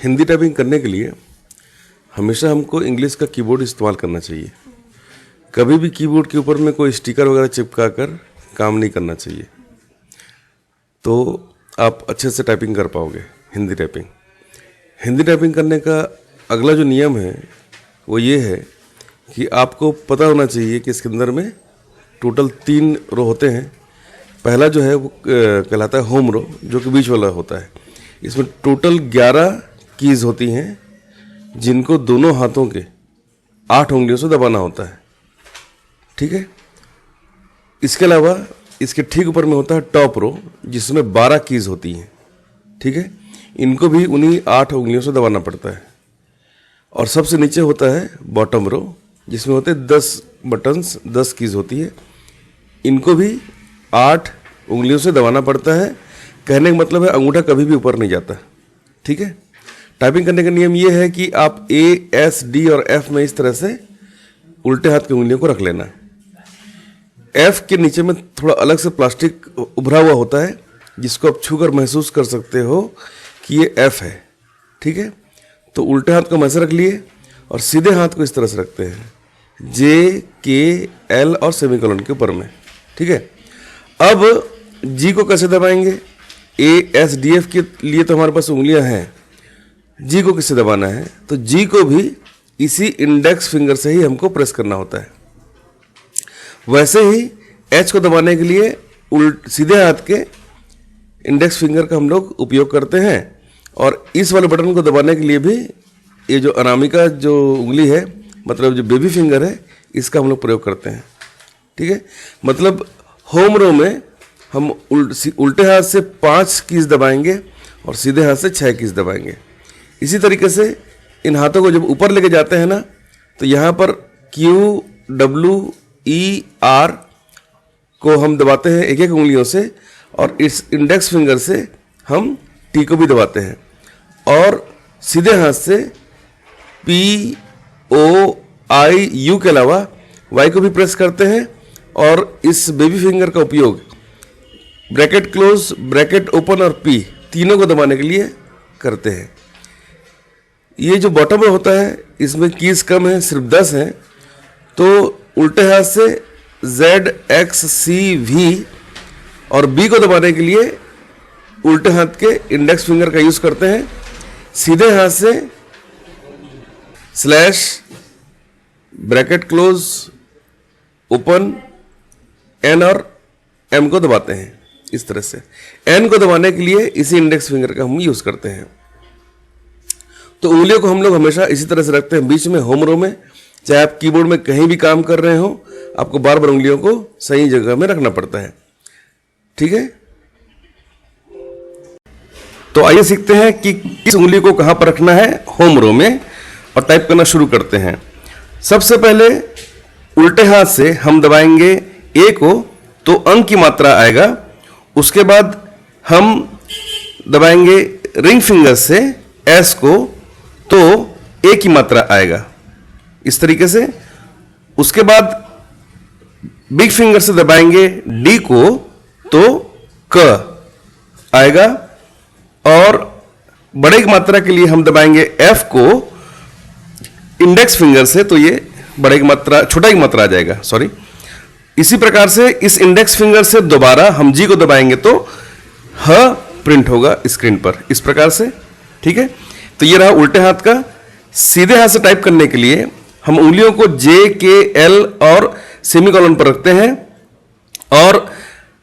Hindi typing करने के लिए हमेशा हमको इंग्लिश का कीबोर्ड इस्तेमाल करना चाहिए। कभी भी कीबोर्ड के ऊपर में कोई स्टिकर वगैरह चिपका कर काम नहीं करना चाहिए, तो आप अच्छे से टाइपिंग कर पाओगे हिंदी टाइपिंग। हिंदी टाइपिंग करने का अगला जो नियम है वो ये है कि आपको पता होना चाहिए कि इसके अंदर में टोटल 3 रो होते हैं। पहला जो है वो कहलाता है होम रो, जो कि बीच वाला होता है। इसमें टोटल 11 कीज़ होती हैं जिनको दोनों हाथों के 8 उंगलियों से दबाना होता है, ठीक है। इसके अलावा इसके ठीक ऊपर में होता है टॉप रो, जिसमें 12 कीज़ होती हैं, ठीक है। इनको भी उन्हीं 8 उंगलियों से दबाना पड़ता है। और सबसे नीचे होता है बॉटम रो, जिसमें होते हैं 10 बटन्स, 10 कीज़ होती है। इनको भी 8 उंगलियों से दबाना पड़ता है। कहने का मतलब है अंगूठा कभी भी ऊपर नहीं जाता, ठीक है। टाइपिंग करने का नियम ये है कि आप A, S, D और F में इस तरह से उल्टे हाथ की उंगलियों को रख लेना। F के नीचे में थोड़ा अलग से प्लास्टिक उभरा हुआ होता है, जिसको आप छूकर महसूस कर सकते हो कि ये F है, ठीक है। तो उल्टे हाथ को ऐसे रख लिए और सीधे हाथ को इस तरह से रखते हैं, J, K, L और सेमीकोलन के ऊपर में, ठीक है। अब G को कैसे दबाएंगे? A, S, D, F के लिए तो हमारे पास उंगलियां हैं, G को किससे दबाना है? तो G को भी इसी इंडेक्स फिंगर से ही हमको प्रेस करना होता है। वैसे ही H को दबाने के लिए सीधे हाथ के इंडेक्स फिंगर का हम लोग उपयोग करते हैं, और इस वाले बटन को दबाने के लिए भी ये जो अनामिका जो उंगली है, मतलब जो बेबी फिंगर है, इसका हम लोग प्रयोग करते हैं, ठीक है। मतलब होम रो में हम उल्टे हाथ से 5 कीज़ दबाएंगे और सीधे हाथ से 6 कीज़ दबाएंगे। इसी तरीके से इन हाथों को जब ऊपर लेके जाते हैं ना, तो यहाँ पर Q, W, E, R को हम दबाते हैं एक एक उंगलियों से, और इस इंडेक्स फिंगर से हम T को भी दबाते हैं, और सीधे हाथ से P, O, I, U के अलावा Y को भी प्रेस करते हैं, और इस बेबी फिंगर का उपयोग ब्रैकेट क्लोज, ब्रैकेट ओपन और P तीनों को दबाने के लिए करते हैं। ये जो बॉटम में होता है इसमें कीज कम है, सिर्फ 10 हैं, तो उल्टे हाथ से Z, X, C, V और B को दबाने के लिए उल्टे हाथ के इंडेक्स फिंगर का यूज करते हैं। सीधे हाथ से slash, bracket close, open, N और M को दबाते हैं। इस तरह से N को दबाने के लिए इसी इंडेक्स फिंगर का हम यूज करते हैं। तो उंगलियों को हम लोग हमेशा इसी तरह से रखते हैं बीच में होम रो में। चाहे आप कीबोर्ड में कहीं भी काम कर रहे हो, आपको बार बार उंगलियों को सही जगह में रखना पड़ता है, ठीक है। तो आइए सीखते हैं कि किस उंगली को कहां पर रखना है होम रो में, और टाइप करना शुरू करते हैं। सबसे पहले उल्टे हाथ से हम दबाएंगे A को, तो अंक की मात्रा आएगा। उसके बाद हम दबाएंगे रिंग फिंगर से S को, तो A की मात्रा आएगा, इस तरीके से। उसके बाद बिग फिंगर से दबाएंगे D को, तो क आएगा, और बड़े की मात्रा के लिए हम दबाएंगे F को इंडेक्स फिंगर से, तो ये बड़े की मात्रा, छोटा की मात्रा आ जाएगा, सॉरी। इसी प्रकार से इस इंडेक्स फिंगर से दोबारा हम G को दबाएंगे तो ह प्रिंट होगा स्क्रीन पर, इस प्रकार से, ठीक है। तो ये रहा उल्टे हाथ का। सीधे हाथ से टाइप करने के लिए हम उंगलियों को J, K, L और सेमीकोलन पर रखते हैं, और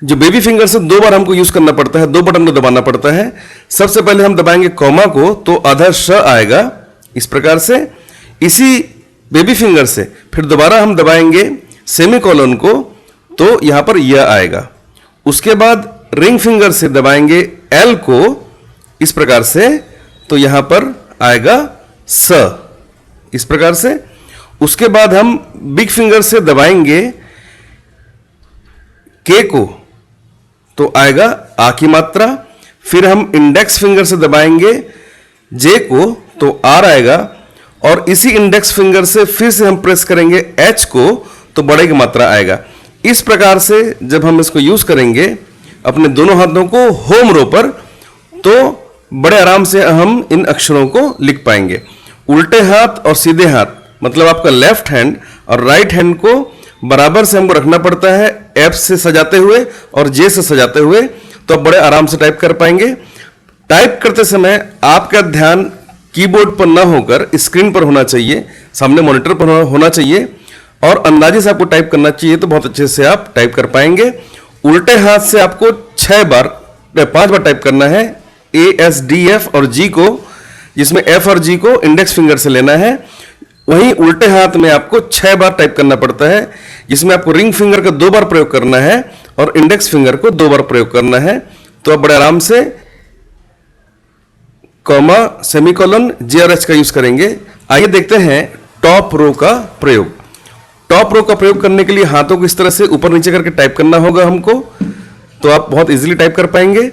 जो बेबी फिंगर से 2 बार हमको यूज करना पड़ता है, 2 बटन को दबाना पड़ता है। सबसे पहले हम दबाएंगे कॉमा को, तो आधा श आएगा, इस प्रकार से। इसी बेबी फिंगर से फिर दोबारा हम दबाएंगे सेमीकोलन को, तो यहां पर यह आएगा। उसके बाद रिंग फिंगर से दबाएंगे L को, इस प्रकार से, तो यहां पर आएगा स, इस प्रकार से। उसके बाद हम बिग फिंगर से दबाएंगे K को, तो आएगा आ की मात्रा। फिर हम इंडेक्स फिंगर से दबाएंगे J को, तो R आएगा, और इसी इंडेक्स फिंगर से फिर से हम प्रेस करेंगे H को, तो बड़े की मात्रा आएगा। इस प्रकार से जब हम इसको यूज करेंगे अपने दोनों हाथों को होम रो पर, तो बड़े आराम से हम इन अक्षरों को लिख पाएंगे। उल्टे हाथ और सीधे हाथ, मतलब आपका लेफ्ट हैंड और राइट हैंड को बराबर से हमको रखना पड़ता है, एफ से सजाते हुए और जे से सजाते हुए, तो आप बड़े आराम से टाइप कर पाएंगे। टाइप करते समय आपका ध्यान कीबोर्ड पर ना होकर स्क्रीन पर होना चाहिए, सामने मॉनिटर पर होना चाहिए और अंदाजे से आपको टाइप करना चाहिए, तो बहुत अच्छे से आप टाइप कर पाएंगे। उल्टे हाथ से आपको 5 बार टाइप करना है, ए एस डी एफ और जी को, जिसमें एफ और जी को इंडेक्स फिंगर से लेना है। वहीं उल्टे हाथ में आपको 6 बार टाइप करना पड़ता है, जिसमें आपको रिंग फिंगर का 2 बार प्रयोग करना है और इंडेक्स फिंगर को 2 बार प्रयोग करना है। तो आप बड़े आराम से कॉमा, सेमीकोलन, जे और एच का यूज करेंगे। आइए देखते हैं टॉप रो का प्रयोग। टॉप रो का प्रयोग करने के लिए हाथों को इस तरह से ऊपर नीचे करके टाइप करना होगा हमको, तो आप बहुत इजीली टाइप कर पाएंगे।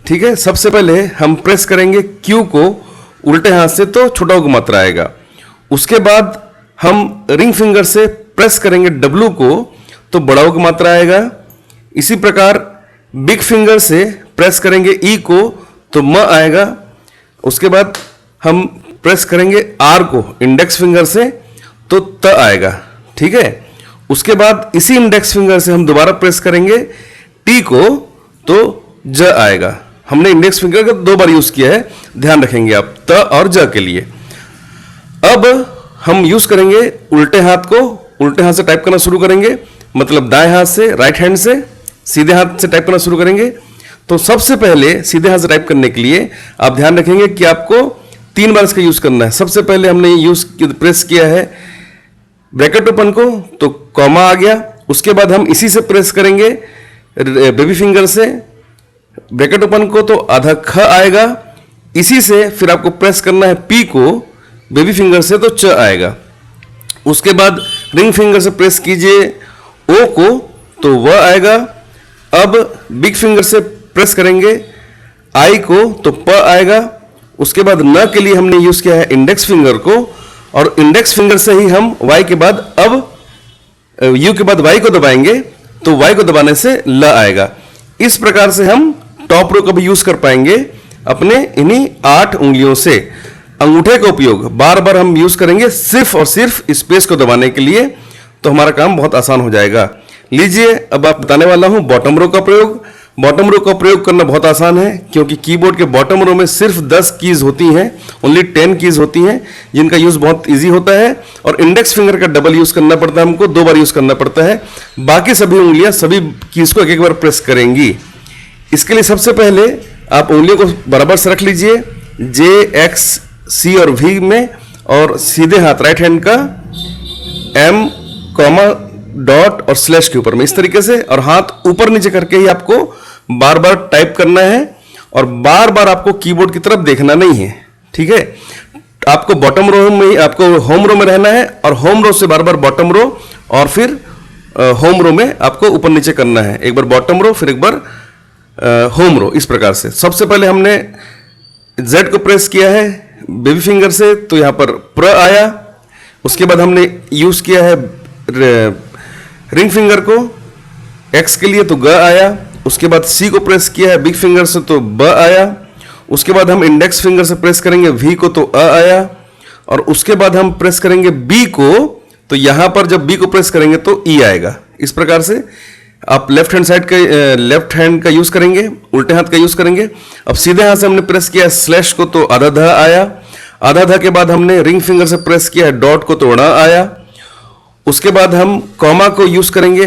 ठीक है, सबसे पहले हम प्रेस करेंगे क्यू को उल्टे हाथ से, तो छोटा को मात्रा आएगा। उसके बाद हम रिंग फिंगर से प्रेस करेंगे डब्लू को, तो बड़ा को मात्रा आएगा। इसी प्रकार बिग फिंगर से प्रेस करेंगे ई को, तो म आएगा। उसके बाद हम प्रेस करेंगे आर को इंडेक्स फिंगर से, तो त आएगा। ठीक है, उसके बाद इसी इंडेक्स फिंगर से हम दोबारा प्रेस करेंगे टी को, तो ज आएगा। हमने इंडेक्स फिंगर का 2 बार यूज किया है, ध्यान रखेंगे आप, त और ज के लिए। अब हम यूज करेंगे उल्टे हाथ को, उल्टे हाथ से टाइप करना शुरू करेंगे, मतलब दाएं हाथ से, राइट हैंड से, सीधे हाथ से टाइप करना शुरू करेंगे। तो सबसे पहले सीधे हाथ से टाइप करने के लिए आप ध्यान रखेंगे कि आपको 3 बार इसका यूज करना है। सबसे पहले हमने प्रेस किया है ब्रैकेट ओपन को, तो कॉमा आ गया। उसके बाद हम इसी से प्रेस करेंगे बेबी फिंगर से ब्रैकेट ओपन को, तो आधा ख आएगा। इसी से फिर आपको प्रेस करना है पी को बेबी फिंगर से, तो च आएगा। उसके बाद रिंग फिंगर से प्रेस कीजिए ओ को, तो व आएगा। अब बिग फिंगर से प्रेस करेंगे आई को, तो प आएगा। उसके बाद न के लिए हमने यूज किया है इंडेक्स फिंगर को, और इंडेक्स फिंगर से ही हम वाई के बाद, अब यू के बाद वाई को दबाएंगे, तो वाई को दबाने से ल आएगा। इस प्रकार से हम टॉप रो का भी यूज कर पाएंगे अपने इन्हीं 8 उंगलियों से। अंगूठे का उपयोग बार बार हम यूज करेंगे सिर्फ और सिर्फ स्पेस को दबाने के लिए, तो हमारा काम बहुत आसान हो जाएगा। लीजिए, अब आप बताने वाला हूं बॉटम रो का प्रयोग। बॉटम रो का प्रयोग करना बहुत आसान है, क्योंकि कीबोर्ड के बॉटम रो में सिर्फ 10 कीज होती हैं, ओनली 10 कीज होती हैं, जिनका यूज बहुत इजी होता है। और इंडेक्स फिंगर का डबल यूज करना पड़ता है, हमको 2 बार यूज करना पड़ता है। बाकी सभी उंगलियां सभी कीज को एक बार प्रेस करेंगी। इसके लिए सबसे पहले आप उंगलियों को बराबर से रख लीजिए, जे, एक्स, सी और वी में, और सीधे हाथ राइट हैंड का एम, कॉमा, डॉट और स्लैश के ऊपर में, इस तरीके से। और हाथ ऊपर नीचे करके ही आपको बार बार टाइप करना है, और बार बार आपको कीबोर्ड की तरफ देखना नहीं है। ठीक है, आपको बॉटम रो में, आपको होम रो में रहना है, और होम रो से बार बार बॉटम रो, और फिर होम रो में आपको ऊपर नीचे करना है। एक बार बॉटम रो, फिर एक बार होम रो, इस प्रकार से। सबसे पहले हमने जेड को प्रेस किया है बेबी फिंगर से, तो यहां पर प्र आया। उसके बाद हमने यूज किया है रिंग फिंगर को एक्स के लिए, तो ग आया। उसके बाद सी को प्रेस किया है बिग फिंगर से, तो ब आया। उसके बाद हम इंडेक्स फिंगर से प्रेस करेंगे वी को, तो अ आया। और उसके बाद हम प्रेस करेंगे बी को, तो यहां पर जब बी को प्रेस करेंगे तो ई आएगा। इस प्रकार से आप लेफ्ट हैंड का यूज करेंगे, उल्टे हाथ का यूज करेंगे। अब सीधे हाथ से हमने प्रेस किया स्लैश को, तो आधा ध आया। आधा ध के बाद हमने रिंग फिंगर से प्रेस किया है डॉट को, तो ण आया। उसके बाद हम कॉमा को यूज करेंगे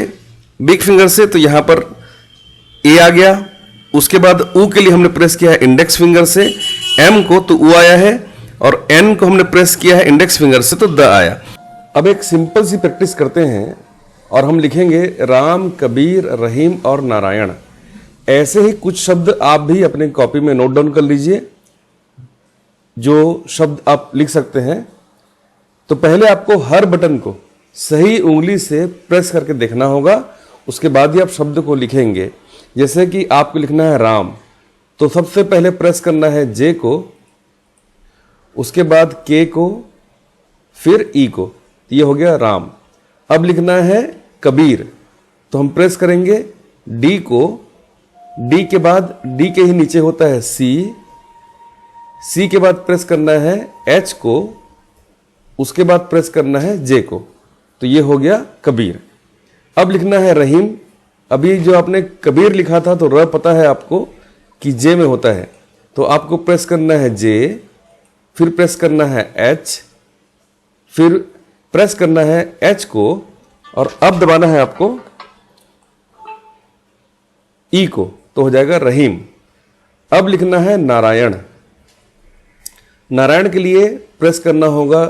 बिग फिंगर से, तो यहां पर ए आ गया। उसके बाद ऊ के लिए हमने प्रेस किया है इंडेक्स फिंगर से एम को, तो ऊ आया है। और एन को हमने प्रेस किया है इंडेक्स फिंगर से, तो द आया। अब एक सिंपल सी प्रैक्टिस करते हैं, और हम लिखेंगे राम, कबीर, रहीम और नारायण। ऐसे ही कुछ शब्द आप भी अपने कॉपी में नोट डाउन कर लीजिए, जो शब्द आप लिख सकते हैं। तो पहले आपको हर बटन को सही उंगली से प्रेस करके देखना होगा, उसके बाद ही आप शब्द को लिखेंगे। जैसे कि आपको लिखना है राम, तो सबसे पहले प्रेस करना है जे को, उसके बाद के को, फिर ई को, ये हो गया राम। अब लिखना है कबीर, तो हम प्रेस करेंगे डी को, डी के बाद डी के ही नीचे होता है सी, सी के बाद प्रेस करना है एच को, उसके बाद प्रेस करना है जे को। तो ये हो गया कबीर। अब लिखना है रहीम। अभी जो आपने कबीर लिखा था तो र पता है आपको कि जे में होता है, तो आपको प्रेस करना है जे, फिर प्रेस करना है एच, फिर प्रेस करना है एच को, और अब दबाना है आपको ई को, तो हो जाएगा रहीम। अब लिखना है नारायण। नारायण के लिए प्रेस करना होगा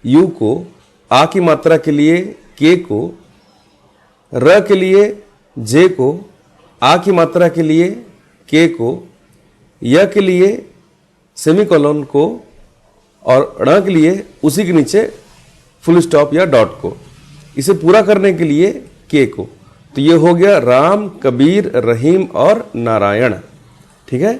यू को, आ की मात्रा के लिए के को, र के लिए जे को, आ की मात्रा के लिए के को, य के लिए सेमीकोलन को, और ण के लिए उसी के नीचे फुल स्टॉप या डॉट को। इसे पूरा करने के लिए के को। तो ये हो गया राम, कबीर, रहीम और नारायण। ठीक है।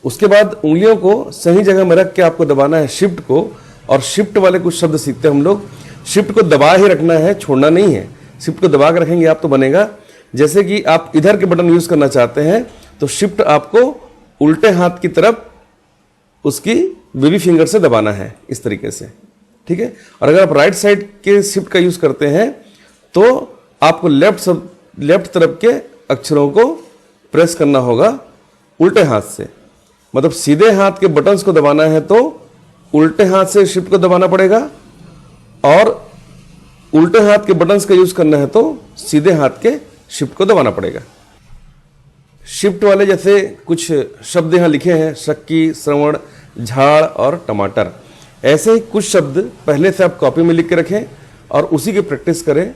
उसके बाद उंगलियों को सही जगह में रख के आपको दबाना है शिफ्ट को, और शिफ्ट वाले कुछ शब्द सीखते हैं हम लोग। शिफ्ट को दबा ही रखना है, छोड़ना नहीं है। शिफ्ट को दबा के रखेंगे आप तो बनेगा। जैसे कि आप इधर के बटन यूज करना चाहते हैं तो शिफ्ट आपको उल्टे हाथ की तरफ उसकी बेबी फिंगर से दबाना है, इस तरीके से। ठीक है। और अगर आप राइट साइड के शिफ्ट का यूज करते हैं तो आपको लेफ्ट तरफ के अक्षरों को प्रेस करना होगा उल्टे हाथ से। मतलब सीधे हाथ के बटन्स को दबाना है तो उल्टे हाथ से शिफ्ट को दबाना पड़ेगा, और उल्टे हाथ के बटन्स का यूज करना है तो सीधे हाथ के शिफ्ट को दबाना पड़ेगा। शिफ्ट वाले जैसे कुछ शब्द यहां लिखे हैं, शक्की, श्रवण, झाड़ और टमाटर। ऐसे ही कुछ शब्द पहले से आप कॉपी में लिख के रखें और उसी की प्रैक्टिस करें,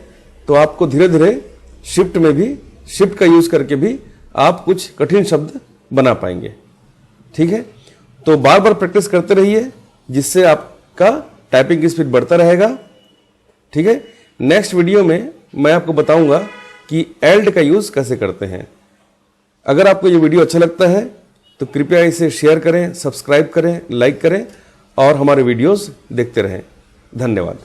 तो आपको धीरे धीरे शिफ्ट में भी, शिफ्ट का यूज करके भी आप कुछ कठिन शब्द बना पाएंगे। ठीक है। तो बार बार प्रैक्टिस करते रहिए, जिससे आपका टाइपिंग की स्पीड बढ़ता रहेगा। ठीक है। नेक्स्ट वीडियो में मैं आपको बताऊंगा कि एल्ड का यूज कैसे करते हैं। अगर आपको ये वीडियो अच्छा लगता है तो कृपया इसे शेयर करें, सब्सक्राइब करें, लाइक करें और हमारे वीडियोस देखते रहें। धन्यवाद।